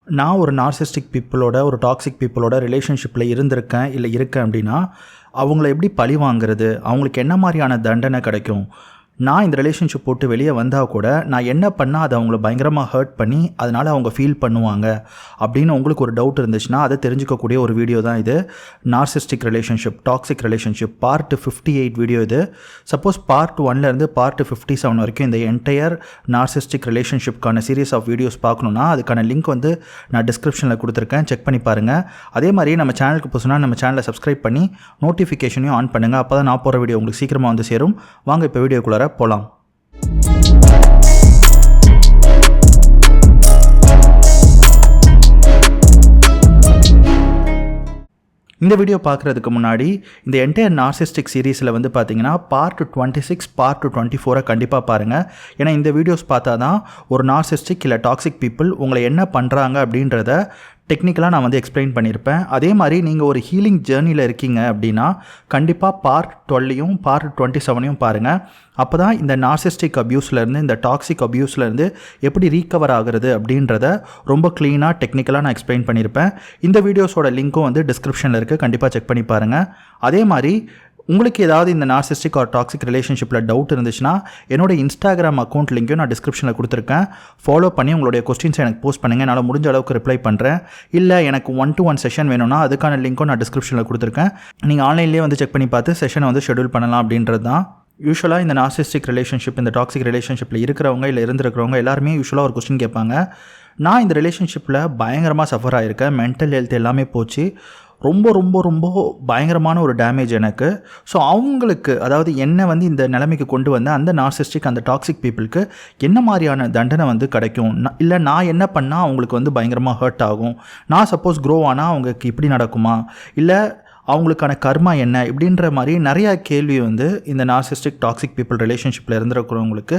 நான் ஒரு நார்சிஸ்டிக் பீப்புளோட ஒரு டாக்ஸிக் பீப்புளோட ரிலேஷன்ஷிப்பில் இருந்திருக்கேன் இல்லை இருக்கேன் அப்படின்னா அவங்கள எப்படி பழி வாங்குறது, அவங்களுக்கு என்ன மாதிரியான தண்டனை கிடைக்கும், நான் இந்த ரிலேஷன்ஷிப் போட்டு வெளியே வந்தால் கூட நான் என்ன பண்ணால் அதை அவங்கள பயங்கரமாக ஹர்ட் பண்ணி அதனால் அவங்க ஃபீல் பண்ணுவாங்க அப்படின்னு உங்களுக்கு ஒரு டவுட் இருந்துச்சுன்னா அதை தெரிஞ்சுக்கக்கூடிய ஒரு வீடியோ தான் இது. Narcissistic relationship, toxic relationship part 58 video இது. சப்போஸ் பார்ட் 1லேருந்து பார்ட் 57 வரைக்கும் இந்த என்டையர் நார்சிஸ்டிக் ரிலேஷன்ஷிப்கான சீரீஸ் ஆஃப் வீடியோஸ் பார்க்கணுன்னா அதுக்கான லிங்க் வந்து நான் டிஸ்கிரிப்ஷனில் கொடுத்துருக்கேன், செக் பண்ணி பாருங்கள். அதே மாதிரி நம்ம சேனலுக்கு புதுசுனா நம்ம சேனலை சப்ஸ்கிரைப் பண்ணி நோட்டிஃபிகேஷனையும் ஆன் பண்ணுங்கள், அப்போ தான் நான் போகிற வீடியோ உங்களுக்கு சீக்கிரமாக வந்து சேரும். வாங்க இப்போ வீடியோக்குள்ளார போலாம். இந்த வீடியோ பார்க்குறதுக்கு முன்னாடி இந்த என்டையர் நார்சிஸ்டிக் சீரீஸில் வந்து பார்த்தீங்கன்னா பார்ட் 26 பார்ட் 24 கண்டிப்பாக பாருங்கள். ஏன்னா இந்த வீடியோஸ் பார்த்தா தான் ஒரு நார்சிஸ்டிக் இல்லை டாக்ஸிக் பீப்புள் உங்களை என்ன பண்ணுறாங்க அப்படின்றத டெக்னிக்கலாக நான் வந்து எக்ஸ்பிளைன் பண்ணியிருப்பேன். அதே மாதிரி நீங்கள் ஒரு ஹீலிங் ஜேர்னியில் இருக்கீங்க அப்படின்னா கண்டிப்பாக பார்ட் 12யும் பார்ட் 27யும் பாருங்கள். அப்போ தான் இந்த நார்சிஸ்டிக் அப்யூஸ்லேருந்து இந்த டாக்ஸிக் அப்யூஸ்லேருந்து எப்படி ரீகவர் ஆகுறது அப்படின்றத ரொம்ப க்ளீனாக டெக்னிக்கலாக நான் எக்ஸ்பிளைன் பண்ணியிருப்பேன். இந்த வீடியோஸோட லிங்க்கும் வந்து டிஸ்கிரிப்ஷனில் இருக்குது, கண்டிப்பாக செக் பண்ணி பாருங்கள். அதே மாதிரி உங்களுக்கு ஏதாவது இந்த நார்சிஸ்டிக் ஆர் டாக்ஸிக் ரிலேஷன்ஷிப்பில் டவுட் இருந்துச்சுன்னா என்னோட இன்ஸ்டாகிராம் அக்கௌண்ட் லிங்க்கையும் நான் டிஸ்கிரிப்ஷனில் கொடுத்துருக்கேன். ஃபாலோ பண்ணி உங்களுடைய கொஸ்டின்ஸை எனக்கு போஸ்ட் பண்ணுங்கள், என்னால் முடிஞ்ச அளவுக்கு ரிப்ளை பண்ணுறேன். இல்லை எனக்கு 1-to-1 செஷன் வேணும்னா அதுக்கான லிங்க்கும் நான் டிஸ்கிரிப்ஷனில் கொடுத்துருக்கேன். நீங்கள் ஆன்லைன்லேயே வந்து செக் பண்ணி பார்த்து செஷனை வந்து ஷெடியூல் பண்ணலாம் அப்படின்றது தான். யூஸ்வலாக இந்த நார்சிஸ்டிக் ரிலேஷன்ஷிப், இந்த டாக்ஸிக் ரிலேஷன்ஷிப்பில் இருக்கிறவங்க இல்லை இருந்திருக்கிறவங்க எல்லாருமே யூஸ்வலாக ஒரு கொஸ்டின் கேட்பாங்க. நான் இந்த ரிலேஷன்ஷிப்பில் பயங்கரமாக சஃபர் ஆகியிருக்கேன், மென்டல் ஹெல்த் எல்லாமே போச்சு, ரொம்ப ரொம்ப ரொம்ப பயங்கரமான ஒரு டேமேஜ் எனக்கு. ஸோ அவங்களுக்கு, அதாவது என்னை வந்து இந்த நிலைமைக்கு கொண்டு வந்த அந்த நார்சிஸ்டிக் அந்த டாக்ஸிக் பீப்புளுக்கு என்ன மாதிரியான தண்டனை வந்து கிடைக்கும், இல்லை நான் என்ன பண்ணால் அவங்களுக்கு வந்து பயங்கரமாக ஹர்ட் ஆகும், நான் சப்போஸ் க்ரோ ஆனால் அவங்களுக்கு இப்படி நடக்குமா, இல்லை அவங்களுக்கான கர்மா என்ன, இப்படின்ற மாதிரி நிறையா கேள்வி வந்து இந்த நார்சிஸ்டிக் டாக்ஸிக் பீப்புள் ரிலேஷன்ஷிப்பில் இருந்திருக்கிறவங்களுக்கு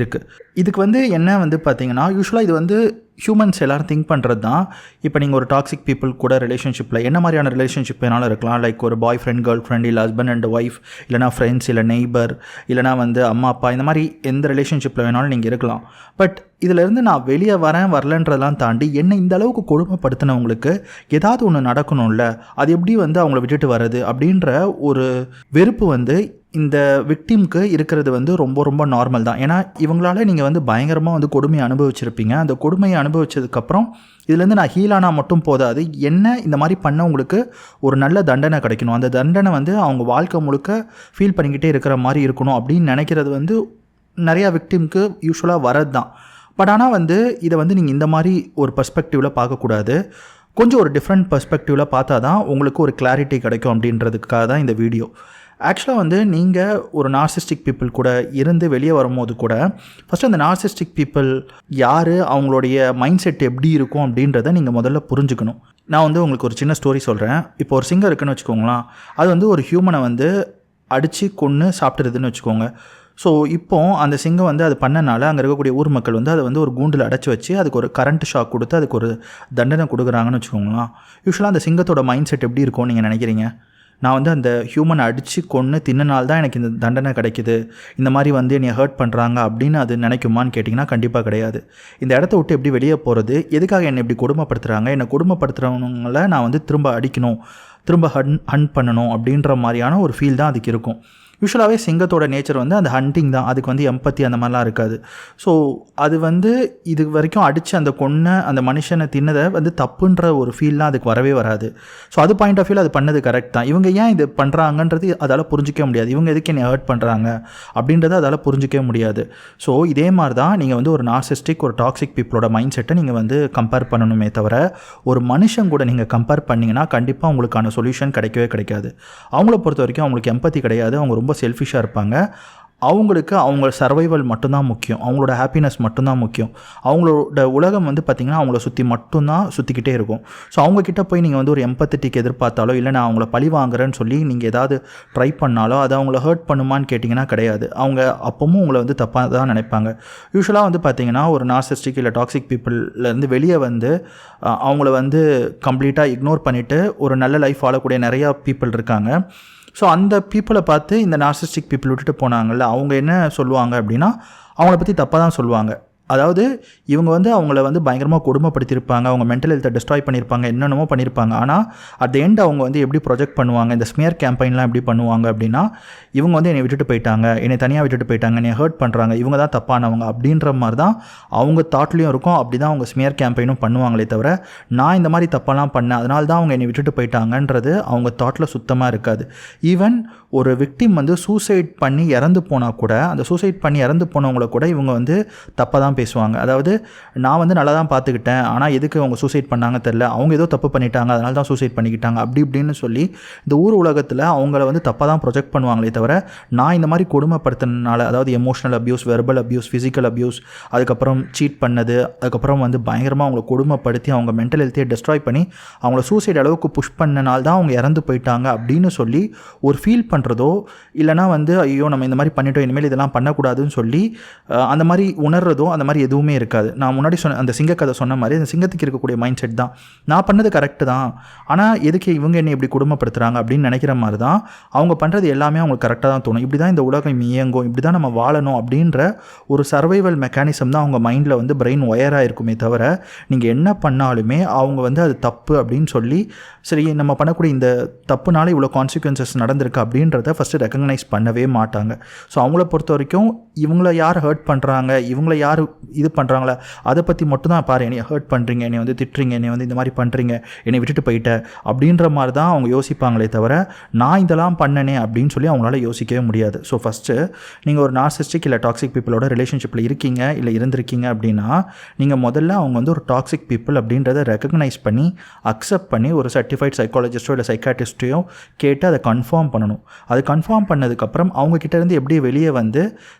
இருக்குது. இதுக்கு வந்து என்ன வந்து பார்த்திங்கன்னா யூஸ்வலாக இது வந்து ஹியூமன்ஸ் எல்லோரும் திங்க் பண்ணுறது தான். இப்போ நீங்கள் ஒரு டாக்ஸிக் பீப்புள் கூட ரிலேஷன்ஷிப்பில் என்ன மாதிரியான ரிலேஷன்ஷிப் வேணாலும் இருக்கலாம். லைக் ஒரு பாய் ஃப்ரெண்ட், கேர்ள் ஃப்ரெண்ட், இல்லை ஹஸ்பண்ட் அண்ட் ஒய்ஃப், இல்லைனா ஃப்ரெண்ட்ஸ், இல்லை நெய்பர், இல்லைனா வந்து அம்மா அப்பா, இந்த மாதிரி எந்த ரிலேஷன்ஷிப்பில் வேணாலும் நீங்கள் இருக்கலாம். பட் இதிலேருந்து நான் வெளியே வரலன்றதெல்லாம் தாண்டி என்னை இந்த அளவுக்கு கொடுமைப்படுத்தினவங்களுக்கு ஏதாவது ஒன்று நடக்கணும்ல, அது எப்படி வந்து அவங்கள விட்டுட்டு வர்றது அப்படின்ற ஒரு வெறுப்பு வந்து இந்த விக்டிம்க்கு இருக்கிறது வந்து ரொம்ப ரொம்ப நார்மல் தான். ஏன்னா இவங்களால நீங்கள் வந்து பயங்கரமாக வந்து கொடுமையை அனுபவிச்சிருப்பீங்க. அந்த கொடுமையை அனுபவிச்சதுக்கப்புறம் இதுலேருந்து நான் ஹீலானால் மட்டும் போதாது, என்ன இந்த மாதிரி பண்ணவங்களுக்கு ஒரு நல்ல தண்டனை கிடைக்கணும், அந்த தண்டனை வந்து அவங்க வாழ்க்கை முழுக்க ஃபீல் பண்ணிக்கிட்டே இருக்கிற மாதிரி இருக்கணும் அப்படின்னு நினைக்கிறது வந்து நிறையா விக்டிம்க்கு யூஸ்வலாக வரது தான். பட் ஆனால் வந்து இதை வந்து நீங்கள் இந்த மாதிரி ஒரு பர்ஸ்பெக்டிவில் பார்க்கக்கூடாது, கொஞ்சம் ஒரு டிஃப்ரெண்ட் பர்ஸ்பெக்டிவில் பார்த்தா தான் உங்களுக்கு ஒரு கிளாரிட்டி கிடைக்கும் அப்படின்றதுக்காக தான் இந்த வீடியோ. ஆக்சுவலாக வந்து நீங்கள் ஒரு நார்சிஸ்டிக் பீப்புள் கூட இருந்து வெளியே வரும்போது கூட ஃபஸ்ட்டு அந்த நார்சிஸ்டிக் பீப்புள் யார், அவங்களுடைய மைண்ட் செட் எப்படி இருக்கும் அப்படின்றத நீங்கள் முதல்ல புரிஞ்சுக்கணும். நான் வந்து உங்களுக்கு ஒரு சின்ன ஸ்டோரி சொல்கிறேன். இப்போ ஒரு சிங்கம் இருக்குன்னு வச்சுக்கோங்களேன், அது வந்து ஒரு ஹியூமனை வந்து அடித்து கொன்று சாப்பிட்றதுன்னு வச்சுக்கோங்க. ஸோ இப்போ அந்த சிங்கம் வந்து அது பண்ணனால அங்கே இருக்கக்கூடிய ஊர் மக்கள் வந்து அதை வந்து ஒரு கூண்டில் அடைச்சி வச்சு அதுக்கு ஒரு கரண்ட் ஷாக் கொடுத்து அதுக்கு ஒரு தண்டனை கொடுக்குறாங்கன்னு வச்சுக்கோங்களேன். யூஸ்வலாக அந்த சிங்கத்தோட மைண்ட் செட் எப்படி இருக்கும்னு நீங்கள் நினைக்கிறீங்க? நான் வந்து அந்த ஹியூமனை அடித்து கொன்று தின்னனால தான் எனக்கு இந்த தண்டனை கிடைக்குது, இந்த மாதிரி வந்து என்னை ஹர்ட் பண்ணுறாங்க அப்படின்னு அது நினைக்குமான்னு கேட்டிங்கன்னா கண்டிப்பாக கிடையாது. இந்த இடத்த விட்டு எப்படி வெளியே போகிறது, எதுக்காக என்னை இப்படி கொடுமைப்படுத்துகிறாங்க, என்னை கொடுமைப்படுத்துகிறவங்கள நான் வந்து திரும்ப அடிக்கணும், திரும்ப ஹண்ட் பண்ணணும் அப்படின்ற மாதிரியான ஒரு ஃபீல் தான் அதுக்கு இருக்கும். யூஸ்வலாகவே சிங்கத்தோட நேச்சர் வந்து அந்த ஹண்டிங் தான், அதுக்கு வந்து எம்பத்தி அந்த மாதிரிலாம் இருக்காது. ஸோ அது வந்து இது வரைக்கும் அடித்து அந்த கொன்ன அந்த மனுஷனை தின்னதை வந்து தப்புன்ற ஒரு ஃபீல்லாம் அதுக்கு வரவே வராது. ஸோ அது பாயிண்ட் ஆஃப் வியூவில் அது பண்ணது கரெக்ட் தான். இவங்க ஏன் இது பண்ணுறாங்கன்றது அதால் புரிஞ்சிக்க முடியாது, இவங்க எதுக்கு என்னை ஹர்ட் பண்ணுறாங்க அப்படின்றத அதால் புரிஞ்சிக்கவே முடியாது. ஸோ இதே மாதிரி தான் நீங்கள் வந்து ஒரு நார்சிஸ்டிக் ஒரு டாக்ஸிக் பீப்புளோட மைண்ட் செட்டை நீங்கள் வந்து கம்பேர் பண்ணணுமே தவிர ஒரு மனுஷன் கூட நீங்கள் கம்பேர் பண்ணிங்கன்னா கண்டிப்பாக உங்களுக்கான சொல்யூஷன் கிடைக்கவே கிடைக்காது. அவங்கள பொறுத்த வரைக்கும் அவங்களுக்கு எம்பத்தி கிடையாது, அவங்க ரொம்ப செல்ஃபிஷாக இருப்பாங்க. அவங்களுக்கு அவங்க சர்வைவல் மட்டும்தான் முக்கியம், அவங்களோட ஹாப்பினஸ் மட்டும்தான் முக்கியம். அவங்களோட உலகம் வந்து பார்த்திங்கன்னா அவங்கள சுற்றி மட்டும்தான் சுற்றிக்கிட்டே இருக்கும். ஸோ அவங்கக்கிட்ட போய் நீங்கள் வந்து ஒரு எம்பத்தட்டிக் எதிர்பார்த்தாலோ, இல்லை நான் அவங்கள பழி வாங்குறேன்னு சொல்லி நீங்கள் ஏதாவது ட்ரை பண்ணாலோ அது அவங்கள ஹர்ட் பண்ணுமான்னு கேட்டிங்கன்னா கிடையாது. அவங்க அப்பவும் உங்களை வந்து தப்பாக தான் நினைப்பாங்க. யூஸ்வலாக வந்து பார்த்திங்கன்னா ஒரு நார்சிஸ்டிக் இல்லை டாக்ஸிக் பீப்புள்லேருந்து வெளியே வந்து அவங்கள வந்து கம்ப்ளீட்டாக இக்னோர் பண்ணிவிட்டு ஒரு நல்ல லைஃப் வாழக்கூடிய நிறையா பீப்புள் இருக்காங்க. ஸோ அந்த பீப்புளை பார்த்து இந்த நார்சிஸ்டிக் பீப்புள் விட்டுட்டு போனாங்கள்ல, அவங்க என்ன சொல்லுவாங்க அப்படின்னா அவங்கள பற்றி தப்பாக தான் சொல்லுவாங்க. அதாவது இவங்க வந்து அவங்கள வந்து பயங்கரமாக கொடுமைப்படுத்தியிருப்பாங்க, அவங்க மென்டல் ஹெல்த்தை டிஸ்ட்ராய் பண்ணியிருப்பாங்க, என்னென்னமோ பண்ணியிருப்பாங்க. ஆனால் அட் த எண்ட் அவங்க வந்து எப்படி ப்ரொஜெக்ட் பண்ணுவாங்க, இந்த ஸ்மியர் கேம்பெயின்லாம் எப்படி பண்ணுவாங்க அப்படின்னா, இவங்க வந்து என்னை விட்டுட்டு போயிட்டாங்க, என்னை தனியாக விட்டுட்டு போயிட்டாங்க, என்னை ஹர்ட் பண்ணுறாங்க, இவங்க தான் தப்பானவங்க அப்படின்ற மாதிரி தான் அவங்க தாட்லேயும் இருக்கும். அப்படி தான் அவங்க ஸ்மியர் கேம்பெயினும் பண்ணுவாங்களே தவிர, நான் இந்த மாதிரி தப்பெல்லாம் பண்ணேன் அதனால தான் அவங்க என்னை விட்டுட்டு போயிட்டாங்கன்றது அவங்க தாட்டில் சுத்தமாக இருக்காது. ஈவன் ஒரு விக்டிம் வந்து சூசைட் பண்ணி இறந்து போனால் கூட, அந்த சூசைட் பண்ணி இறந்து போனவங்கள கூட இவங்க வந்து தப்பாக தான் பேசுவாங்க. அதாவது நான் வந்து நல்லா தான் பார்த்துக்கிட்டேன், ஆனால் எதுக்கு அவங்க சூசைட் பண்ணாங்க தெரில, அவங்க ஏதோ தப்பு பண்ணிட்டாங்க அதனால தான் சூசைட் பண்ணிக்கிட்டாங்க அப்படி இப்படின்னு சொல்லி இந்த ஊர் உலகத்தில் அவங்கள வந்து தப்பாக தான் ப்ரொஜெக்ட் பண்ணுவாங்களே தவிர, நான் இந்த மாதிரி கொடுமைப்படுத்தினால, அதாவது emotional abuse, verbal abuse, physical abuse, அதுக்கப்புறம் சீட் பண்ணது, அதுக்கப்புறம் வந்து பயங்கரமாக அவங்கள கொடுமைப்படுத்தி அவங்க மென்டல் ஹெல்த்தையே டிஸ்ட்ராய் பண்ணி அவங்கள சூசைட் அளவுக்கு புஷ் பண்ணனால தான் அவங்க இறந்து போயிட்டாங்க அப்படின்னு சொல்லி ஒரு ஃபீல் பண்ணுறதோ, இல்லைனா வந்து ஐயோ நம்ம இந்த மாதிரி பண்ணிட்டோம் இனிமேல் இதெல்லாம் பண்ணக்கூடாதுன்னு சொல்லி அந்த மாதிரி உணர்றதோ அந்த மாதிரி எதுவுமே இருக்காது. நான் முன்னாடி சொன்ன அந்த சிங்க கதை சொன்ன மாதிரி அந்த சிங்கத்துக்கு இருக்கக்கூடிய மைண்ட் செட் தான், நான் பண்ணது கரெக்டு தான், ஆனால் எதுக்கு இவங்க என்னை இப்படி கொடுமைப்படுத்துகிறாங்க அப்படின்னு நினைக்கிற மாதிரி தான் அவங்க பண்ணுறது எல்லாமே அவங்களுக்கு கரெக்டாக தான் தோணும். இப்படி தான் இந்த உலகம் இயங்கும், இப்படி தான் நம்ம வாழணும் அப்படின்ற ஒரு சர்வைவல் மெக்கானிசம் தான் அவங்க மைண்டில் வந்து பிரெயின் ஒயராக இருக்குமே தவிர, நீங்கள் என்ன பண்ணாலுமே அவங்க வந்து அது தப்பு அப்படின்னு சொல்லி, சரி நம்ம பண்ணக்கூடிய இந்த தப்புனால இவ்வளோ கான்சிக்வன்சஸ் நடந்திருக்கு அப்படின்றத ஃபஸ்ட்டு ரெக்கக்னைஸ் பண்ணவே மாட்டாங்க. ஸோ அவங்கள பொறுத்த வரைக்கும் இவங்கள யார் ஹர்ட் பண்ணுறாங்க, இவங்கள யார் இது பண்ணுறாங்களா அதை பற்றி மட்டும்தான் பாரு, என்னை ஹர்ட் பண்ணுறீங்க, என்னை வந்து திட்டுறீங்க, என்னை வந்து இந்த மாதிரி பண்ணுறீங்க, என்னை விட்டுட்டு போயிட்ட அப்படின்ற மாதிரி தான் அவங்க யோசிப்பாங்களே தவிர, நான் இதெல்லாம் பண்ணனே அப்படின்னு சொல்லி அவங்களால யோசிக்கவே முடியாது. ஸோ ஃபஸ்ட்டு நீங்கள் ஒரு நார்சிஸ்டிக் இல்லை டாக்ஸிக் பீப்புளோட ரிலேஷன்ஷிப்பில் இருக்கீங்க இல்லை இருந்திருக்கீங்க அப்படின்னா, நீங்கள் முதல்ல அவங்க வந்து ஒரு டாக்ஸிக் பீப்புள் அப்படின்றத ரெக்கக்னைஸ் பண்ணி அக்செப்ட் பண்ணி ஒரு சர்டிஃபைட் சைக்காலஜிஸ்ட்டோ இல்லை சைக்காட்ரிஸ்ட்டையோ கேட்டு அதை கன்ஃபார்ம் பண்ணணும். அது கன்ஃபார்ம் பண்ணதுக்கப்புறம் அவங்கக்கிட்டேருந்து எப்படி வெளியே வந்து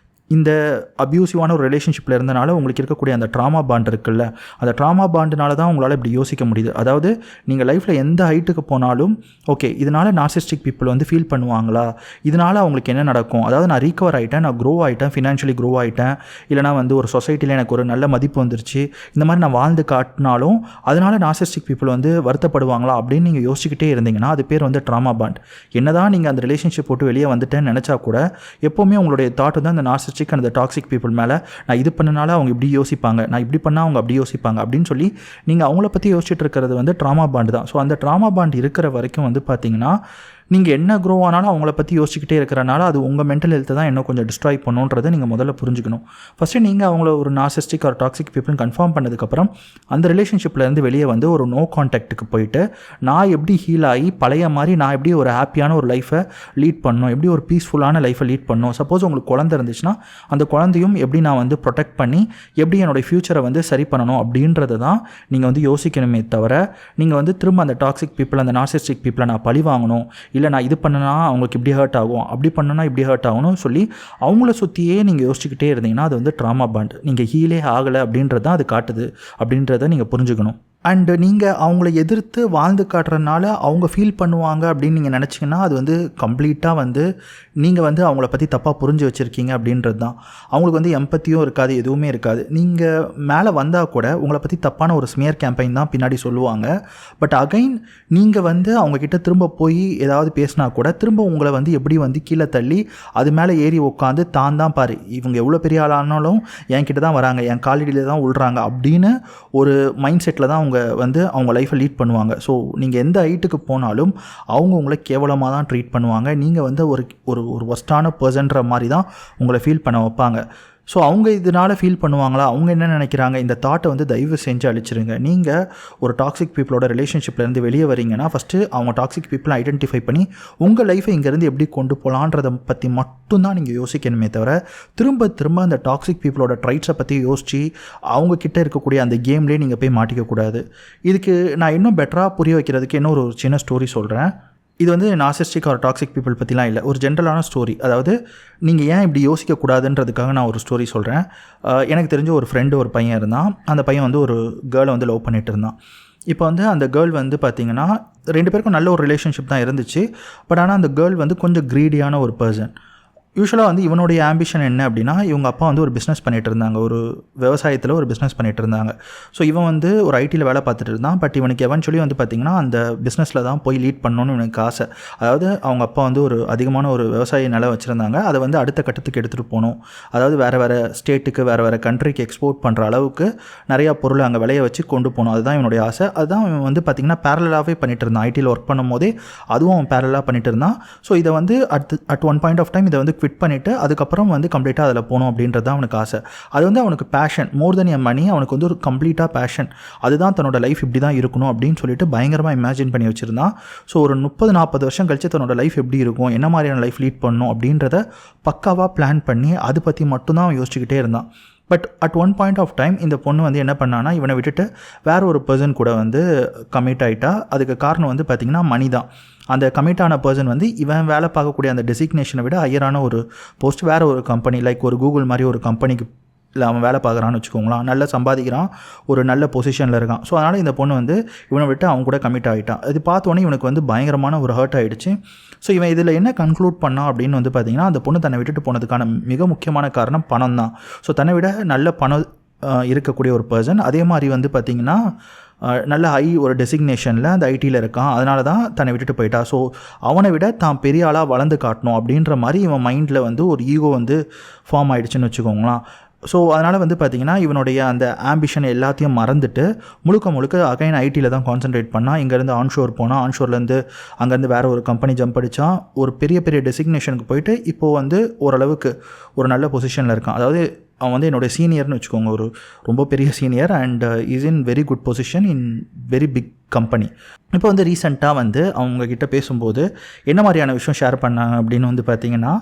இந்த அப்யூசிவான ஒரு ரிலேஷன்ஷிப்பில் இருந்தனால உங்களுக்கு இருக்கக்கூடிய அந்த ட்ராமா பாண்ட் இருக்குல்ல, அந்த ட்ராமா பாண்டுனால தான் உங்களால் இப்படி யோசிக்க முடியுது. அதாவது நீங்கள் லைஃப்பில் எந்த ஹைட்டுக்கு போனாலும் ஓகே இதனால் நார்சிஸ்டிக் பீப்புள் வந்து ஃபீல் பண்ணுவாங்களா, இதனால் அவங்களுக்கு என்ன நடக்கும், அதாவது நான் ரீகவர் ஆகிட்டேன், நான் க்ரோ ஆகிட்டேன், ஃபினான்ஷியலி க்ரோ ஆகிட்டேன், இல்லைனா வந்து ஒரு சொசைட்டியில் எனக்கு ஒரு நல்ல மதிப்பு வந்துருச்சு, இந்த மாதிரி நான் வாழ்ந்து காட்டினாலும் அதனால் நார்சிஸ்டிக் பீப்புள் வந்து வருத்தப்படுவாங்களா அப்படின்னு நீங்கள் யோசிச்சுக்கிட்டே இருந்தீங்கன்னா அது பேர் வந்து ட்ராமா பாண்ட். என்ன தான் நீங்கள் அந்த ரிலேஷன்ஷிப் போட்டு வெளியே வந்துட்டேன்னு நினச்சா கூட எப்போவுமே உங்களுடைய தாட் தான் இந்த நார்சிஸ்டிக் அந்த டாக்ஸிக் பீப்புள் மேலே, நான் இது பண்ணனால அவங்க இப்படி யோசிப்பாங்க, நான் இப்படி பண்ணால் அவங்க அப்படி யோசிப்பாங்க அப்படின்னு சொல்லி நீங்கள் அவங்கள பற்றி யோசிச்சுட்டு இருக்கிறது வந்து ட்ராமா பாண்ட் தான். ஸோ அந்த ட்ராமா பாண்ட் இருக்கிற வரைக்கும் வந்து பார்த்தீங்கன்னா நீங்கள் என்ன க்ரோ ஆனாலும் அவங்கள பற்றி யோசிச்சுக்கிட்டே இருக்கிறனால அது உங்கள் மென்டல் ஹெல்த்தை தான் இன்னும் கொஞ்சம் டிஸ்ட்ராய் பண்ணுன்றதை நீங்கள் முதல்ல புரிஞ்சுக்கணும். ஃபஸ்ட்டு நீங்கள் அவங்கள ஒரு நார்சிஸ்டிக் ஒரு டாக்ஸிக் பீப்புள்னு கன்ஃபார்ம் பண்ணதுக்கப்புறம் அந்த ரிலேஷன்ஷிப்லேருந்து வெளியே வந்து ஒரு நோ கான்டாக்ட்டுக்கு போயிட்டு நான் எப்படி ஹீல் ஆகி பழைய மாதிரி நான் எப்படி ஒரு ஹாப்பியான ஒரு லைஃப்பை லீட் பண்ணணும், எப்படி ஒரு பீஸ்ஃபுல்லான லைஃப்பை லீட் பண்ணணும், சப்போஸ் உங்களுக்கு குழந்தை இருந்துச்சுன்னா அந்த குழந்தையும் எப்படி நான் வந்து ப்ரொடெக்ட் பண்ணி எப்படி என்னோடய ஃப்யூச்சரை வந்து சரி பண்ணணும் அப்படின்றத தான் நீங்கள் வந்து யோசிக்கணுமே தவிர, நீங்கள் வந்து திரும்ப அந்த டாக்ஸிக் பீப்புள் அந்த நார்சிஸ்டிக் பீப்புளை நான் பழி வாங்கணும், இல்லை நான் இது பண்ணனா அவங்களுக்கு இப்படி ஹர்ட் ஆகும், அப்படி பண்ணனா இப்படி ஹர்ட் ஆகணும்னு சொல்லி அவங்கள சுற்றியே நீங்கள் யோசிச்சுக்கிட்டே இருந்தீங்கன்னா அது வந்து ட்ராமா பாண்ட். நீங்கள் ஹீலே ஆகலை அப்படின்றது தான் அது காட்டுது அப்படின்றத நீங்கள் புரிஞ்சுக்கணும். அண்டு நீங்கள் அவங்கள எதிர்த்து வாழ்ந்து காட்டுறதுனால அவங்க ஃபீல் பண்ணுவாங்க அப்படின்னு நீங்கள் நினச்சிங்கன்னா அது வந்து கம்ப்ளீட்டாக வந்து நீங்கள் வந்து அவங்கள பற்றி தப்பாக புரிஞ்சு வச்சுருக்கீங்க அப்படின்றது தான். அவங்களுக்கு வந்து எம்பத்தியும் இருக்காது, எதுவுமே இருக்காது. நீங்கள் மேலே வந்தால் கூட உங்களை பற்றி தப்பான ஒரு ஸ்மியர் கேம்பெயின் தான் பின்னாடி சொல்லுவாங்க. பட் அகைன் நீங்கள் வந்து அவங்கக்கிட்ட திரும்ப போய் ஏதாவது பேசினா கூட திரும்ப உங்களை வந்து எப்படி வந்து கீழே தள்ளி அது மேலே ஏறி உட்காந்து தான் பாரு இவங்க எவ்வளோ பெரிய ஆளானாலும் என்கிட்ட தான் வராங்க, என் காலடியில் தான் உள்றாங்க அப்படின்னு ஒரு மைண்ட் செட்டில் தான் அவங்க வந்து அவங்க லைஃப்பை லீட் பண்ணுவாங்க. ஸோ நீங்கள் எந்த ஹைட்டுக்கு போனாலும் அவங்க உங்களை கேவலமாக தான் ட்ரீட் பண்ணுவாங்க. நீங்கள் வந்து ஒரு ஒரு ஒஸ்டான பர்சன்ற மாதிரி தான் உங்களை ஃபீல் பண்ண வைப்பாங்க. ஸோ அவங்க இதனால் ஃபீல் பண்ணுவாங்களா, அவங்க என்ன நினைக்கிறாங்க, இந்த தாட்டை வந்து தயவு செஞ்சு அழிச்சிருங்க. நீங்கள் ஒரு டாக்ஸிக் பீப்புளோட ரிலேஷன்ஷிப்லேருந்து வெளியே வரீங்கன்னா ஃபஸ்ட்டு அவங்க டாக்ஸிக் பீப்புளை ஐடென்டிஃபை பண்ணி உங்கள் லைஃப்பை இங்கேருந்து எப்படி கொண்டு போகலான்றதை பற்றி மட்டும்தான் நீங்கள் யோசிக்கணுமே தவிர திரும்ப அந்த டாக்ஸிக் பீப்புளோட ட்ரைட்ஸை பற்றி யோசித்து அவங்கக்கிட்ட இருக்கக்கூடிய அந்த கேம்லேயே நீங்கள் போய் மாட்டிக்கக்கூடாது. இதுக்கு நான் இன்னும் பெட்டராக புரிய வைக்கிறதுக்கு இன்னும் ஒரு சின்ன ஸ்டோரி சொல்கிறேன். இது வந்து நார்சிஸ்டிக் ஒரு டாக்ஸிக் பீப்புள் பற்றிலாம் இல்லை, ஒரு ஜென்ரலான ஸ்டோரி. அதாவது நீங்கள் ஏன் இப்படி யோசிக்கக்கூடாதுன்றதுக்காக நான் ஒரு ஸ்டோரி சொல்கிறேன். எனக்கு தெரிஞ்ச ஒரு ஃப்ரெண்டு ஒரு பையன் இருந்தான். அந்த பையன் வந்து ஒரு கேர்ளை வந்து லவ் பண்ணிகிட்டு இருந்தான். இப்போ வந்து அந்த கேர்ள் வந்து பார்த்திங்கன்னா 2 பேருக்கும் நல்ல ஒரு ரிலேஷன்ஷிப் தான் இருந்துச்சு. பட் ஆனால் அந்த கேர்ள் வந்து கொஞ்சம் க்ரீடியான ஒரு பர்சன். யூஸ்வலாக வந்து இவனுடைய ஆம்பிஷன் என்ன அப்படின்னா, இவங்க அப்பா வந்து ஒரு பிஸ்னஸ் பண்ணிகிட்டு இருந்தாங்க, ஒரு விவசாயத்தில் ஒரு பிஸ்னஸ் பண்ணிகிட்டு இருந்தாங்க. ஸோ இவன் வந்து ஒரு ஐடியில் வேலை பார்த்துட்டு இருந்தான். பட் இவனுக்கு எவென்ச்சுவலி வந்து பார்த்திங்கன்னா அந்த பிஸ்னஸில் தான் போய் லீட் பண்ணணும்னு இவனுக்கு ஆசை. அதாவது அவங்க அப்பா வந்து ஒரு அதிகமான ஒரு விவசாய நிலம் வச்சுருந்தாங்க. அதை வந்து அடுத்த கட்டத்துக்கு எடுத்துகிட்டு போகணும். அதாவது வேறு ஸ்டேட்டுக்கு வேறு கண்ட்ரிக்கு எக்ஸ்போர்ட் பண்ணுற அளவுக்கு நிறையா பொருளை அங்கே விளைய வச்சு கொண்டு போகணும். அதுதான் இவனுடைய ஆசை. அதுதான் இவன் வந்து பார்த்திங்கன்னா பேரலாகவே பண்ணிகிட்டு இருந்தான். ஐடியில் ஒர்க் பண்ணும் போதே அதுவும் அவன் பேரலாக பண்ணிகிட்டு இருந்தான். ஸோ இதை வந்து at one point of time இதை வந்து குவிட் பண்ணிவிட்டு அதுக்கப்புறம் வந்து கம்ப்ளீட்டாக அதில் போகணும் அப்படின்றது தான் அவனுக்கு ஆசை. அது வந்து அவனுக்கு பேஷன், மோர் தென் எ மணி. அவனுக்கு வந்து ஒரு கம்ப்ளீட்டாக பேஷன். அதுதான் தன்னோட லைஃப் இப்படி தான் இருக்கணும் அப்படின்னு சொல்லிட்டு பயங்கரமாக இமேஜின் பண்ணி வச்சுருந்தான். ஸோ ஒரு 30-40 வருஷம் கழிச்சு தன்னோட லைஃப் எப்படி இருக்கும், என்ன மாதிரியான லைஃப் லீட் பண்ணணும் அப்படின்றத பக்காவாக பிளான் பண்ணி அதை பற்றி மட்டும்தான் அவன் யோசிச்சுக்கிட்டே இருந்தான். But at one point of time இந்த பொண்ணு வந்து என்ன பண்ணான்னா, இவனை விட்டுட்டு வேறு ஒரு பர்சன் கூட வந்து கமிட் ஆகிட்டா. அதுக்கு காரணம் வந்து பார்த்திங்கன்னா மணி தான். அந்த கமிட்டான பர்சன் வந்து இவன் வேலை பார்க்கக்கூடிய அந்த டெசிக்னேஷனை விட ஹையரான ஒரு போஸ்ட் வேறு ஒரு கம்பெனி, லைக் ஒரு கூகுள் மாதிரி ஒரு கம்பெனிக்கு இல்லை அவன் வேலை பார்க்குறான்னு வச்சுக்கோங்களேன். நல்லா சம்பாதிக்கிறான், ஒரு நல்ல பொசிஷனில் இருக்கான். ஸோ அதனால் இந்த பொண்ணு வந்து இவனை விட்டு அவன் கூட கமிட் ஆகிட்டான். இது பார்த்தோன்னே இவனுக்கு வந்து பயங்கரமான ஒரு ஹர்ட் ஆகிடுச்சு. ஸோ இவன் இதில் என்ன கன்க்ளூட் பண்ணான் அப்படின்னு வந்து பார்த்திங்கன்னா, அந்த பொண்ணு தன்னை விட்டுட்டு போனதுக்கான மிக முக்கியமான காரணம் பணம் தான். ஸோ தன்னை விட நல்ல பணம் இருக்கக்கூடிய ஒரு பர்சன், அதே மாதிரி வந்து பார்த்திங்கன்னா நல்ல ஹை ஒரு டெசிக்னேஷனில் அந்த ஐடியில் இருக்கான். அதனால தான் தன்னை விட்டுட்டு போயிட்டா. ஸோ அவனை விட தான் பெரிய ஆளாக வளர்ந்து காட்டணும் அப்படின்ற மாதிரி இவன் மைண்டில் வந்து ஒரு ஈகோ வந்து ஃபார்ம் ஆகிடுச்சுன்னு வச்சுக்கோங்களேன். ஸோ அதனால் வந்து பார்த்திங்கன்னா இவனுடைய அந்த ஆம்பிஷன் எல்லாத்தையும் மறந்துட்டு முழுக்க அகைன் ஐடியில் தான் கான்சன்ட்ரேட் பண்ணால். இங்கேருந்து ஆன்ஷோர் போனால், ஆன்ஷோர்லேருந்து அங்கேருந்து வேறு ஒரு கம்பெனி ஜம்ப் அடித்தான். ஒரு பெரிய டெசிக்னேஷனுக்கு போயிட்டு இப்போது வந்து ஓரளவுக்கு ஒரு நல்ல பொசிஷனில் இருக்கான். அதாவது அவன் வந்து என்னோடய சீனியர்னு வச்சுக்கோங்க, ஒரு ரொம்ப பெரிய senior, and is in very good position in very big company. இப்போ வந்து ரீசெண்டாக வந்து அவங்கக்கிட்ட பேசும்போது என்ன மாதிரியான விஷயம் ஷேர் பண்ணாங்க அப்படின்னு வந்து பார்த்திங்கன்னா,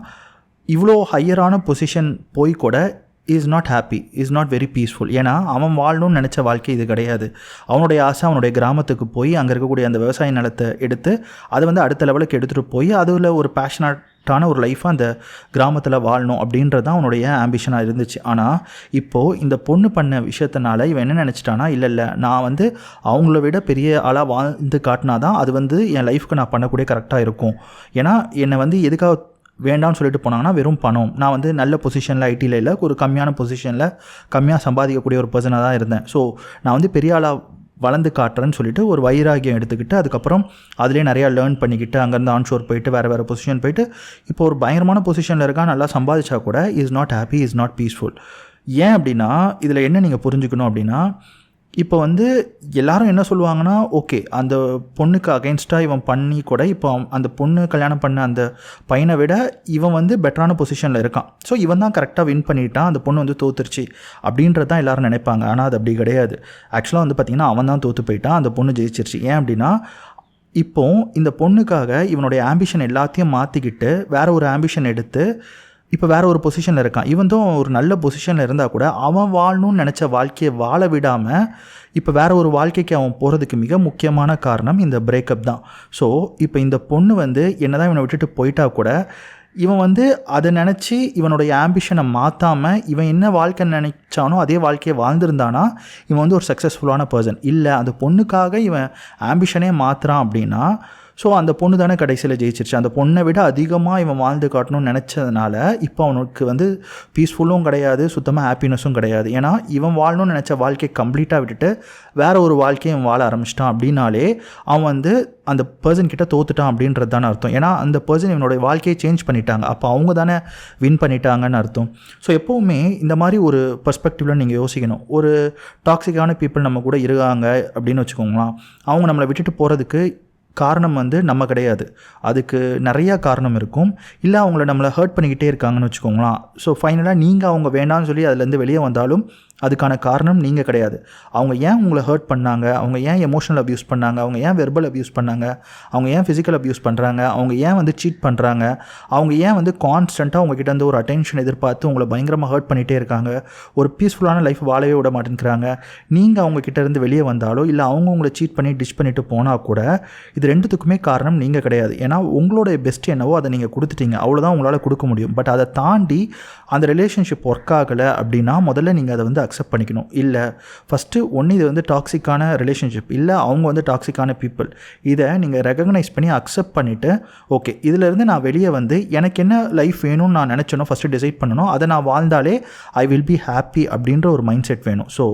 இவ்வளோ ஹையரான பொசிஷன் போய் கூட is not happy, is not very peaceful. ஏன்னா அவன் வாழணும்னு நினச்ச வாழ்க்கை இது கிடையாது. அவனுடைய ஆசை அவனுடைய கிராமத்துக்கு போய் அங்கே இருக்கக்கூடிய அந்த விவசாய நிலத்தை எடுத்து அதை வந்து அடுத்த லெவலுக்கு எடுத்துகிட்டு போய் அதில் ஒரு பேஷனட்டான ஒரு லைஃபாக அந்த கிராமத்தில் வாழணும் அப்படின்றது தான் அவனுடைய ஆம்பிஷனாக இருந்துச்சு. ஆனால் இப்போது இந்த பொண்ணு பண்ண விஷயத்தினால இவன் என்ன நினச்சிட்டானா, இல்லை நான் வந்து அவங்கள விட பெரிய ஆளாக வாழ்ந்து காட்டினா தான் அது வந்து என் லைஃப்க்கு நான் பண்ணக்கூடிய கரெக்டாக இருக்கும். ஏன்னா என்னை வந்து எதுக்காக வேண்டாம்னு சொல்லிட்டு போனாங்கன்னா வெறும் பணம். நான் வந்து நல்ல பொசிஷனில் ஐடியில் இல்லை, ஒரு கம்மியான பொசிஷனில் கம்மியாக சம்பாதிக்கக்கூடிய ஒரு பர்சனாக தான் இருந்தேன். ஸோ நான் வந்து பெரிய ஆளாக வளர்ந்து காட்டுறேன்னு சொல்லிட்டு ஒரு வைராகியம் எடுத்துக்கிட்டு அதுக்கப்புறம் அதிலே நிறையா லேர்ன் பண்ணிக்கிட்டு அங்கேருந்து ஆன்ஷோர் போயிட்டு வேறு பொசிஷன் போயிட்டு இப்போ ஒரு பயங்கரமான பொசிஷனில் இருக்கா. நல்லா சம்பாதிச்சா கூட is not happy, is not peaceful. ஏன் அப்படின்னா இதில் என்ன நீங்கள் புரிஞ்சுக்கணும் அப்படின்னா, இப்போ வந்து எல்லாரும் என்ன சொல்லுவாங்கன்னா, ஓகே அந்த பொண்ணுக்கு அகெயின்ஸ்டாக இவன் பண்ணி கூட இப்போ அந்த பொண்ணு கல்யாணம் பண்ண அந்த பையனை விட இவன் வந்து பெட்டரான பொசிஷனில் இருக்கான். ஸோ இவன் தான் கரெக்டாக வின் பண்ணிட்டான், அந்த பொண்ணு வந்து தோத்துருச்சு அப்படின்றது தான் எல்லோரும் நினைப்பாங்க. ஆனால் அது அப்படி கிடையாது. ஆக்சுவலாக வந்து பார்த்திங்கன்னா அவன் தான் தோற்று போயிட்டான், அந்த பொண்ணு ஜெயிச்சிருச்சு. ஏன் அப்படின்னா இப்போ இந்த பொண்ணுக்காக இவனுடைய ஆம்பிஷன் எல்லாத்தையும் மாற்றிக்கிட்டு வேறு ஒரு ஆம்பிஷன் எடுத்து இப்போ வேறு ஒரு பொசிஷனில் இருக்கான். இவன் தான் ஒரு நல்ல பொசிஷனில் இருந்தால் கூட அவன் வாழணும்னு நினச்ச வாழ்க்கையை வாழ விடாமல் இப்போ வேறு ஒரு வாழ்க்கைக்கு அவன் போகிறதுக்கு மிக முக்கியமான காரணம் இந்த பிரேக்கப் தான். ஸோ இப்போ இந்த பொண்ணு வந்து என்ன தான் இவனை விட்டுட்டு போயிட்டா கூட இவன் வந்து அதை நினச்சி இவனுடைய ஆம்பிஷனை மாற்றாமல் இவன் என்ன வாழ்க்கை நினைச்சானோ அதே வாழ்க்கையை வாழ்ந்துருந்தானா இவன் வந்து ஒரு சக்ஸஸ்ஃபுல்லான பர்சன். இல்லை அந்த பொண்ணுக்காக இவன் ஆம்பிஷனே மாற்றுறான் அப்படின்னா ஸோ அந்த பொண்ணு தானே கடைசியில் ஜெயிச்சிருச்சு. அந்த பொண்ணை விட அதிகமாக இவன் வாழ்ந்து காட்டணும்னு நினச்சதுனால இப்போ அவனுக்கு வந்து பீஸ்ஃபுல்லும் கிடையாது, சுத்தமாக ஹாப்பினஸும் கிடையாது. ஏன்னா இவன் வாழணும்னு நினச்ச வாழ்க்கையை கம்ப்ளீட்டாக விட்டுட்டு வேறு ஒரு வாழ்க்கையை இவன் வாழ ஆரம்பிச்சிட்டான் அப்படின்னாலே அவன் வந்து அந்த பர்சன் கிட்ட தோத்துட்டான் அப்படின்றது தானே அர்த்தம். ஏன்னா அந்த பர்சன் இவனுடைய வாழ்க்கையை சேஞ்ச் பண்ணிட்டாங்க, அப்போ அவங்க தானே வின் பண்ணிட்டாங்கன்னு அர்த்தம். ஸோ எப்போவுமே இந்த மாதிரி ஒரு பர்ஸ்பெக்டிவில் நீங்கள் யோசிக்கணும். ஒரு டாக்ஸிக்கான பீப்புள் நம்ம கூட இருக்காங்க அப்படின்னு வச்சுக்கோங்களேன். அவங்க நம்மளை விட்டுட்டு போகிறதுக்கு காரணம் வந்து நம்ம கிடையாது, அதுக்கு நிறையா காரணம் இருக்கும். இல்லை அவங்கள நம்மளை ஹர்ட் பண்ணிக்கிட்டே இருக்காங்கன்னு வச்சுக்கோங்களேன். ஸோ ஃபைனலாக நீங்கள் அவங்க வேண்டாம்னு சொல்லி அதுலேருந்து வெளியே வந்தாலும் அதுக்கான காரணம் நீங்கள் கிடையாது. அவங்க ஏன் உங்களை ஹர்ட் பண்ணாங்க, அவங்க ஏன் எமோஷனல் அப்யூஸ் பண்ணாங்க, அவங்க ஏன் வெர்பல் அப்யூஸ் பண்ணாங்க, அவங்க ஏன் ஃபிசிக்கல் அப்யூஸ் பண்ணுறாங்க, அவங்க ஏன் வந்து சீட் பண்ணுறாங்க, அவங்க ஏன் வந்து கான்ஸ்டண்ட்டாக உங்ககிட்ட வந்து ஒரு அட்டென்ஷன் எதிர்பார்த்து உங்களை பயங்கரமாக ஹர்ட் பண்ணிகிட்டே இருக்காங்க, ஒரு பீஸ்ஃபுல்லான லைஃப் வாழவே விட மாட்டேங்கிறாங்க. நீங்கள் அவங்கக்கிட்ட இருந்து வெளியே வந்தாலோ இல்லை அவங்க உங்களை சீட் பண்ணி டிஷ் பண்ணிவிட்டு போனால் கூட இது ரெண்டுத்துக்குமே காரணம் நீங்கள் கிடையாது. ஏன்னா உங்களுடைய பெஸ்ட் என்னவோ அதை நீங்கள் கொடுத்துட்டீங்க, அவ்வளோதான் உங்களால் கொடுக்க முடியும். பட் அதை தாண்டி அந்த ரிலேஷன்ஷிப் ஒர்க் ஆகலை அப்படின்னா முதல்ல நீங்கள் அதை வந்து அக்செப்ட் பண்ணிக்கணும். இல்லை ஃபஸ்ட்டு ஒன்று இது வந்து டாக்ஸிக்கான ரிலேஷன்ஷிப், இல்லை அவங்க வந்து டாக்ஸிக்கான பீப்புள். இதை நீங்கள் ரெகக்னைஸ் பண்ணி அக்செப்ட் பண்ணிவிட்டு ஓகே இதிலேருந்து நான் வெளியே வந்து எனக்கு என்ன லைஃப் வேணும்னு நான் நினச்சேனோ ஃபஸ்ட்டு டிசைட் பண்ணணும். அதை நான் வாழ்ந்தாலே ஐ வில் பி ஹாப்பி அப்படின்ற ஒரு மைண்ட் செட் வேணும். ஸோ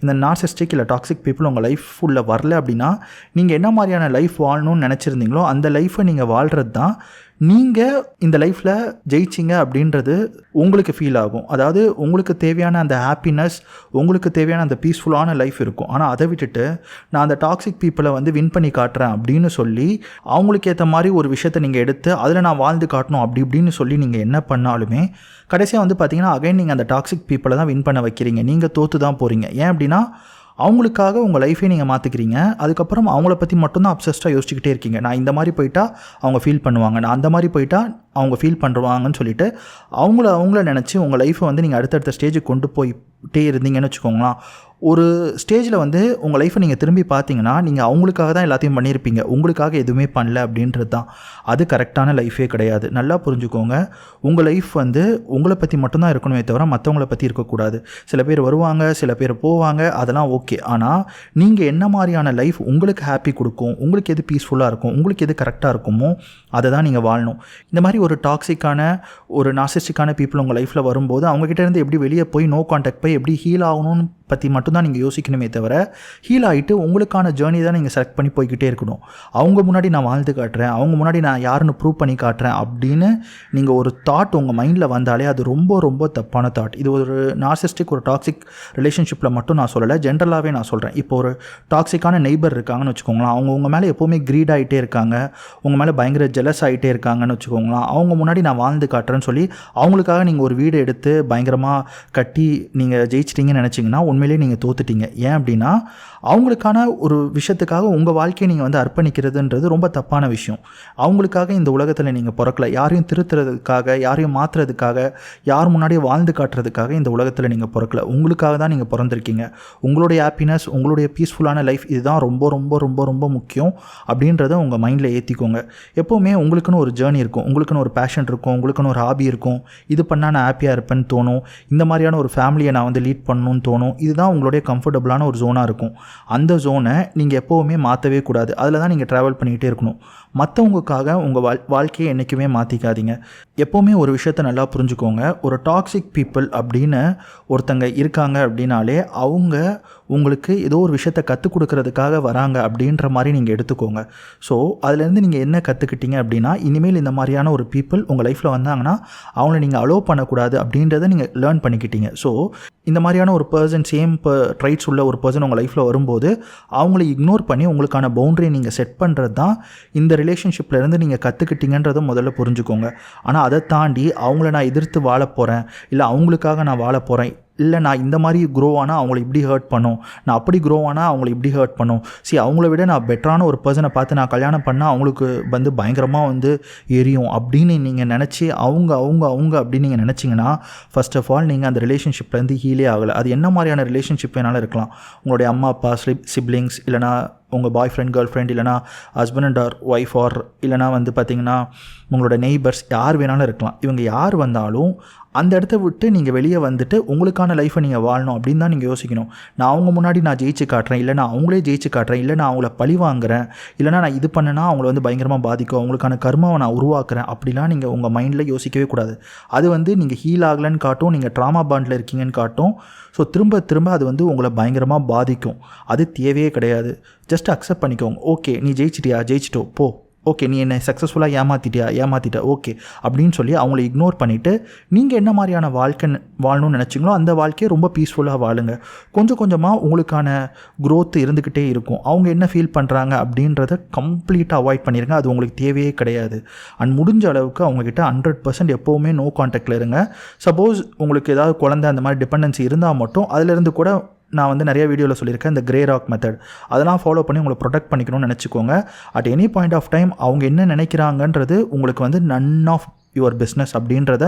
இந்த நார்சிஸ்டிக் இல்லை டாக்ஸிக் பீப்புள் உங்கள் லைஃப் ஃபுல்ல வரல அப்படின்னா நீங்கள் என்ன மாதிரியான லைஃப் வாழணும்னு நினச்சிருந்தீங்களோ அந்த லைஃப்பை நீங்கள் வாழ்கிறது தான் நீங்கள் இந்த லைஃப்பில் ஜெயிச்சிங்க அப்படின்றது உங்களுக்கு ஃபீல் ஆகும். அதாவது உங்களுக்கு தேவையான அந்த ஹாப்பினஸ், உங்களுக்கு தேவையான அந்த பீஸ்ஃபுல்லான லைஃப் இருக்கும். ஆனால் அதை விட்டுட்டு நான் அந்த டாக்ஸிக் பீப்புளை வந்து வின் பண்ணி காட்டுறேன் அப்படின்னு சொல்லி அவங்களுக்கு ஏற்ற மாதிரி ஒரு விஷயத்தை நீங்கள் எடுத்து அதில் நான் வாழ்ந்து காட்டணும் அப்படி இப்படின்னு சொல்லி நீங்கள் என்ன பண்ணாலுமே கடைசியாக வந்து பார்த்தீங்கன்னா அகைன் நீங்கள் அந்த டாக்ஸிக் பீப்புளை தான் வின் பண்ண வைக்கிறீங்க. நீங்கள் தோற்று தான் போகிறீங்க. ஏன் அப்படின்னா அவங்களுக்காக உங்கள் லைஃபே நீங்கள் மாற்றிக்கிறீங்க. அதுக்கப்புறம் அவங்கள பற்றி மட்டும்தான் அப்சஸ்டாக யோசிச்சுக்கிட்டே இருக்கீங்க. நான் இந்த மாதிரி போயிட்டா அவங்க ஃபீல் பண்ணுவாங்க, நான் அந்த மாதிரி போயிட்டா அவங்க ஃபீல் பண்ணுவாங்கன்னு சொல்லிட்டு அவங்கள நினச்சி உங்கள் லைஃப்பை வந்து நீங்கள் அடுத்தடுத்த ஸ்டேஜுக்கு கொண்டு போயிட்டே இருந்தீங்கன்னு வச்சுக்கோங்களேன். ஒரு ஸ்டேஜில் வந்து உங்கள் லைஃப்பை நீங்கள் திரும்பி பார்த்தீங்கன்னா நீங்கள் அவங்களுக்காக தான் எல்லாத்தையும் பண்ணியிருப்பீங்க, உங்களுக்காக எதுவுமே பண்ணல அப்படின்றது தான். அது கரெக்டான லைஃபே கிடையாது. நல்லா புரிஞ்சுக்கோங்க. உங்கள் லைஃப் வந்து உங்களை பற்றி மட்டும்தான் இருக்கணுமே தவிர மற்றவங்கள பற்றி இருக்கக்கூடாது. சில பேர் வருவாங்க, சில பேர் போவாங்க, அதெல்லாம் ஓகே. ஆனால் நீங்கள் என்ன மாதிரியான லைஃப் உங்களுக்கு ஹாப்பி கொடுக்கும், உங்களுக்கு எது பீஸ்ஃபுல்லாக இருக்கும், உங்களுக்கு எது கரெக்டாக இருக்குமோ அதை தான் நீங்கள் வாழணும். இந்த மாதிரி ஒரு டாக்ஸிக்கான ஒரு நார்சிஸ்டிக்கான பீப்புள் உங்கள் லைஃப்பில் வரும்போது அவங்ககிட்டேருந்து எப்படி வெளியே போய் நோ கான்டாக்ட் போய் எப்படி ஹீல் ஆகணும்னு பற்றி மட்டும்தான் நீங்கள் யோசிக்கணுமே தவிர ஹீல் ஆகிட்டு உங்களுக்கான ஜேர்னி தான் நீங்கள் செலக்ட் பண்ணி போய்கிட்டே இருக்கணும். அவங்க முன்னாடி நான் வாழ்ந்து காட்டுறேன், அவங்க முன்னாடி நான் யாருன்னு ப்ரூவ் பண்ணி காட்டுறேன் அப்படின்னு நீங்கள் ஒரு தாட் உங்கள் மைண்டில் வந்தாலே அது ரொம்ப ரொம்ப தப்பான தாட். இது ஒரு நார்சிஸ்டிக் ஒரு டாக்ஸிக் ரிலேஷன்ஷிப்பில் மட்டும் நான் சொல்லலை, ஜென்ரலாகவே நான் சொல்கிறேன். இப்போ ஒரு டாக்ஸிக்கான நெய்பர் இருக்காங்கன்னு வச்சுக்கோங்களேன், அவங்க உங்கள் மேலே எப்போவுமே க்ரீட் ஆகிட்டே இருக்காங்க, உங்கள் மேலே பயங்கர ஜெலஸ் ஆகிட்டே இருக்காங்கன்னு வச்சுக்கோங்களேன். அவங்க முன்னாடி நான் வாழ்ந்து காட்டுறேன்னு சொல்லி அவங்களுக்காக நீங்கள் ஒரு வீடு எடுத்து பயங்கரமாக கட்டி நீங்கள் ஜெயிச்சிட்டிங்கன்னு நினச்சிங்கன்னா உண்மையிலே நீங்கள் தோத்துட்டீங்க. ஏன் அப்படின்னா அவங்களுக்கான ஒரு விஷயத்துக்காக உங்கள் வாழ்க்கையை நீங்கள் வந்து அர்ப்பணிக்கிறதுன்றது ரொம்ப தப்பான விஷயம். அவங்களுக்காக இந்த உலகத்தில் நீங்கள் பிறக்கல, யாரையும் திருத்துறதுக்காக, யாரையும் மாற்றுறதுக்காக, யார் முன்னாடியே வாழ்ந்து காட்டுறதுக்காக இந்த உலகத்தில் நீங்கள் பிறக்கல. உங்களுக்காக தான் நீங்கள் பிறந்திருக்கீங்க. உங்களுடைய ஹாப்பினஸ், உங்களுடைய பீஸ்ஃபுல்லான லைஃப் இதுதான் ரொம்ப ரொம்ப ரொம்ப ரொம்ப முக்கியம் அப்படின்றத உங்கள் மைண்டில் ஏற்றிக்கோங்க. எப்போவுமே உங்களுக்குன்னு ஒரு ஜேர்னி இருக்கும், உங்களுக்குன்னு ஒரு பேஷன் இருக்கும், உங்களுக்குன்னு ஒரு ஹாபி இருக்கும். இது பண்ணால் நான் ஹாப்பியாக இருப்பேன்னு தோணும், இந்த மாதிரியான ஒரு ஃபேமிலியை நான் வந்து லீட் பண்ணணும்னு தோணும். இதுதான் உங்களுடைய கம்ஃபர்டபுளான ஒரு ஜோனாக இருக்கும். அந்த ஜோனை நீங்கள் எப்போவுமே மாற்றவே கூடாது. அதில் தான் நீங்கள் ட்ராவல் பண்ணிக்கிட்டே இருக்கணும். மற்றவங்களுக்காக உங்கள் வாழ்க்கையை என்றைக்குமே மாற்றிக்காதீங்க. எப்போவுமே ஒரு விஷயத்த நல்லா புரிஞ்சுக்கோங்க. ஒரு டாக்ஸிக் பீப்புள் அப்படின்னு ஒருத்தங்க இருக்காங்க அப்படின்னாலே அவங்க உங்களுக்கு ஏதோ ஒரு விஷயத்த கற்றுக் கொடுக்கறதுக்காக வராங்க அப்படின்ற மாதிரி நீங்கள் எடுத்துக்கோங்க. ஸோ அதுலேருந்து நீங்கள் என்ன கற்றுக்கிட்டீங்க அப்படின்னா இனிமேல் இந்த மாதிரியான ஒரு பீப்புள் உங்கள் லைஃப்பில் வந்தாங்கன்னா அவங்கள நீங்கள் அலோவ் பண்ணக்கூடாது அப்படின்றத நீங்கள் லேர்ன் பண்ணிக்கிட்டீங்க. ஸோ இந்த மாதிரியான ஒரு பர்சன் சேம் ட்ரைட்ஸ் உள்ள ஒரு பர்சன் உங்கள் லைஃப்பில் வரும்போது அவங்கள இக்னோர் பண்ணி உங்களுக்கான பவுண்டரி நீங்கள் செட் பண்ணுறது தான் இந்த ரிலேஷன்ஷிப்லேருந்து நீங்கள் கற்றுக்கிட்டீங்கன்றதை முதல்ல புரிஞ்சுக்கோங்க. ஆனால் அதை தாண்டி அவங்கள நான் எதிர்த்து வாழ போகிறேன், இல்லை அவங்களுக்காக நான் வாழ போகிறேன், இல்லை நான் இந்த மாதிரி க்ரோ ஆனால் அவங்கள இப்படி ஹர்ட் பண்ணும், நான் அப்படி க்ரோ ஆனால் அவங்கள இப்படி ஹர்ட் பண்ணும், அவங்கள விட நான் பெட்டரான ஒரு பர்சனை பார்த்து நான் கல்யாணம் பண்ணால் அவங்களுக்கு வந்து பயங்கரமாக வந்து எரியும் அப்படின்னு நீங்கள் நினச்சி அவங்க அப்படின்னு நீங்கள் நினச்சிங்கன்னா ஃபர்ஸ்ட் ஆஃப் ஆல் நீங்கள் அந்த ரிலேஷன்ஷிப்லேருந்து ஹீலே ஆகலை. அது என்ன மாதிரியான ரிலேஷன்ஷிப் வேணாலும் இருக்கலாம். உங்களுடைய அம்மா அப்பா, சிப்ளிங்ஸ், இல்லைனா உங்கள் பாய் ஃப்ரெண்ட், கேர்ள் ஃப்ரெண்ட், இல்லைனா husband and or wife, or இல்லைனா வந்து பார்த்திங்கன்னா உங்களோட நெய்பர்ஸ், யார் வேணாலும் இருக்கலாம். இவங்க யார் வந்தாலும் அந்த இடத்த விட்டு நீங்கள் வெளியே வந்துட்டு உங்களுக்கான லைஃப்பை நீங்கள் வாழணும் அப்படின்னு தான் நீங்கள் யோசிக்கணும். நான் அவங்க முன்னாடி நான் ஜெயிச்சு காட்டுறேன், இல்லை நான் அவங்களே ஜெயிச்சு காட்டுறேன், இல்லை நான் அவங்கள பழி வாங்குறேன், இல்லைனா நான் இது பண்ணேன்னா அவங்கள வந்து பயங்கரமாக பாதிக்கும், அவங்களுக்கான கர்மாவை நான் உருவாக்குறேன் அப்படிலாம் நீங்கள் உங்கள் மைண்டில் யோசிக்கவே கூடாது. அது வந்து நீங்கள் ஹீல் ஆகலைன்னு காட்டும், நீங்கள் ட்ராமா பாண்டில் இருக்கீங்கன்னு காட்டும். ஸோ திரும்ப அது வந்து உங்களை பயங்கரமாக பாதிக்கும். அது தேவையே கிடையாது. ஜஸ்ட் அக்செப்ட் பண்ணிக்கோங்க. ஓகே நீ ஜெயிச்சிட்டோ போ, ஓகே நீ என்னை சக்ஸஸ்ஃபுல்லாக ஏமாற்றிட்ட ஓகே அப்படின்னு சொல்லி அவங்கள இக்னோர் பண்ணிவிட்டு நீங்கள் என்ன மாதிரியான வாழ்க்கை வாழணும்னு நினச்சிங்களோ அந்த வாழ்க்கையை ரொம்ப பீஸ்ஃபுல்லாக வாழுங்க. கொஞ்சம் கொஞ்சமாக உங்களுக்கான க்ரோத் இருந்துக்கிட்டே இருக்கும். அவங்க என்ன ஃபீல் பண்ணுறாங்க அப்படின்றத கம்ப்ளீட்டாக அவாய்ட் பண்ணிடுங்க. அது உங்களுக்கு தேவையே கிடையாது. அண்ட் முடிஞ்ச அளவுக்கு அவங்கக்கிட்ட 100% எப்போவுமே நோ கான்டாக்டில் இருங்க. சப்போஸ் உங்களுக்கு ஏதாவது குழந்தை அந்த மாதிரி டிபெண்டன்சி இருந்தால் மட்டும் அதிலேருந்து கூட நான் வந்து நிறைய வீடியோவில் சொல்லியிருக்கேன், இந்த கிரே ராக் மெத்தட், அதெல்லாம் ஃபாலோ பண்ணி உங்களை ப்ரொடெக்ட் பண்ணிக்கணும்னு நினச்சிக்கோங்க. At any point of time அவங்க என்ன நினைக்கிறாங்கன்றது உங்களுக்கு வந்து நன் ஆஃப் யுவர் பிஸ்னஸ் அப்படின்றத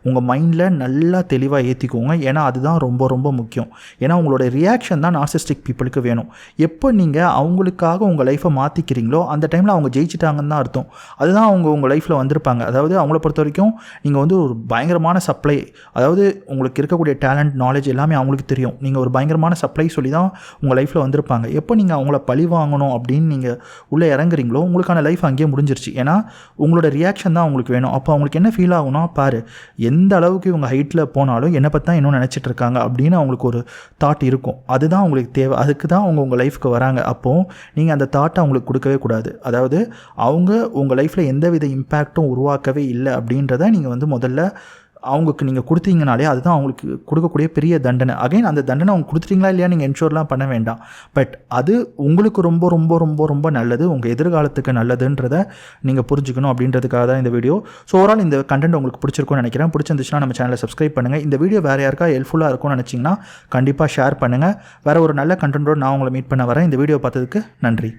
உங்கள் மைண்டில் நல்லா தெளிவாக ஏற்றிக்கோங்க. ஏன்னா அதுதான் ரொம்ப ரொம்ப முக்கியம். ஏன்னா உங்களோட ரியாக்ஷன் தான் நார்சிஸ்டிக் பீப்புளுக்கு வேணும். எப்போ நீங்கள் அவங்களுக்காக உங்கள் லைஃப்பை மாற்றிக்கிறீங்களோ அந்த டைமில் அவங்க ஜெயிச்சிட்டாங்கன்னு தான் அர்த்தம். அதுதான் அவங்க உங்கள் லைஃப்பில் வந்திருப்பாங்க. அதாவது அவங்கள பொறுத்த வரைக்கும் நீங்கள் வந்து ஒரு பயங்கரமான சப்ளை, அதாவது உங்களுக்கு இருக்கக்கூடிய டேலண்ட், நாலேஜ் எல்லாமே அவங்களுக்கு தெரியும். நீங்கள் ஒரு பயங்கரமான சப்ளை சொல்லி தான் உங்கள் லைஃப்பில் வந்திருப்பாங்க. எப்போ நீங்கள் அவங்கள பழி வாங்கணும் அப்படின்னு நீங்கள் உள்ளே இறங்குறீங்களோ உங்களுக்கான லைஃப் அங்கேயே முடிஞ்சிருச்சு. ஏன்னா உங்களோட ரியாக்ஷன் தான் அவங்களுக்கு வேணும். அப்போ அவங்களுக்கு என்ன ஃபீல் ஆகும்னா, பாரு எந்த அளவுக்கு இவங்க ஹைட்டில் போனாலும் என்னை பற்றி தான் இன்னும் நினச்சிட்டு இருக்காங்க அப்படின்னு அவங்களுக்கு ஒரு தாட் இருக்கும். அதுதான் அவங்களுக்கு தேவை. அதுக்கு தான் அவங்க உங்கள் லைஃப்க்கு வராங்க. அப்போது நீங்கள் அந்த தாட்டை அவங்களுக்கு கொடுக்கவே கூடாது. அதாவது அவங்க உங்கள் லைஃப்பில் எந்தவித இம்பேக்டும் உருவாக்கவே இல்லை அப்படின்றத நீங்கள் வந்து முதல்ல அவங்களுக்கு நீங்கள் கொடுத்தீங்கனாலே அதுதான் அவங்களுக்கு கொடுக்கக்கூடிய பெரிய தண்டனை. அகைன் அந்த தண்டனை அவங்க கொடுத்துட்டீங்களா இல்லையா நீங்கள் என்ஷோர்லாம் பண்ண வேண்டாம். பட் அது உங்களுக்கு ரொம்ப ரொம்ப ரொம்ப ரொம்ப நல்லது, உங்கள் எதிர்காலத்துக்கு நல்லதுன்றதை நீங்கள் புரிஞ்சுக்கணும் அப்படின்றதுக்காக தான் இந்த வீடியோ. ஸோ ஓவரால் இந்த கண்டென்ட் உங்களுக்கு பிடிச்சிருக்கும்னு நினைக்கிறேன். பிடிச்சிருந்துச்சுன்னா நம்ம சேனலை சப்ஸ்கிரைப் பண்ணுங்கள். இந்த வீடியோ வேறு யாருக்கா ஹெல்ப்ஃபுல்லாக இருக்கும்னு நினச்சிங்கன்னா கண்டிப்பாக ஷேர் பண்ணுங்கள். வேறு ஒரு நல்ல கண்டென்ட்டோடு நான் உங்களை மீட் பண்ண வரேன். இந்த வீடியோ பார்த்ததுக்கு நன்றி.